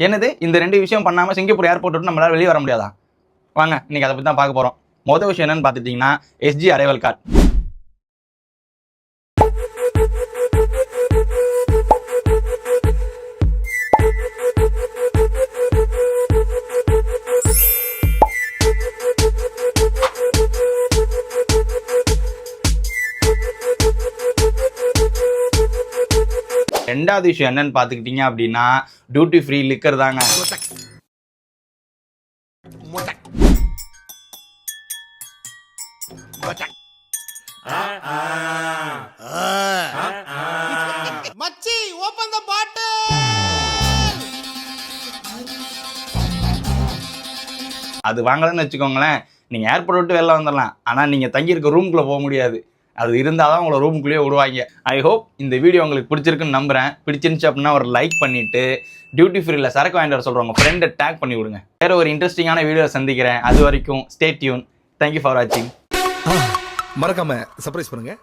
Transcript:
என்னது இந்த 2 விஷயம் பண்ணாமல் சிங்கப்பூர் ஏர்போர்ட் விட்டு நம்மளால வெளியே வர முடியாதா? வாங்க இன்னைக்கு அதை பற்றி தான் பார்க்க போகிறோம். மொதல் விஷயம் என்னன்னு பார்த்துட்டிங்கன்னா SG அரைவல் கார்டு. ரெண்டாவது விஷயம் என்னன்னு பார்த்துக்கிட்டீங்க அப்படின்னா டியூட்டி ஃப்ரீ லிக்கர் தாங்க. மச்சி ஓபன் தி பாட்டில். அது வாங்கலன்னு வச்சுக்கோங்களேன், நீங்கள் ஏர்போர்ட் விட்டு வெளில வந்துடலாம், ஆனால் நீங்கள் தங்கியிருக்க ரூமுக்குள்ளே போக முடியாது. அது இருந்தால் தான் உங்களை ரூமுக்குள்ளேயே விடுவாங்க. ஐ ஹோப் இந்த வீடியோ உங்களுக்கு பிடிச்சிருக்குன்னு நம்புகிறேன். பிடிச்சிருந்துச்சு அப்படின்னா ஒரு லைக் பண்ணிவிட்டு டியூட்டி ஃப்ரீயில் சரக்கு வாங்கிட்டு வர சொல்கிறவங்க ஃப்ரெண்டை டேக் பண்ணி விடுங்க. வேறு ஒரு இன்ட்ரெஸ்டிங்கான வீடியோ சந்திக்கிறேன். அது வரைக்கும் ஸ்டே டியூன். தேங்க்யூ ஃபார் வாட்சிங். மறக்காம சர்ப்ரைஸ் பண்ணுங்க.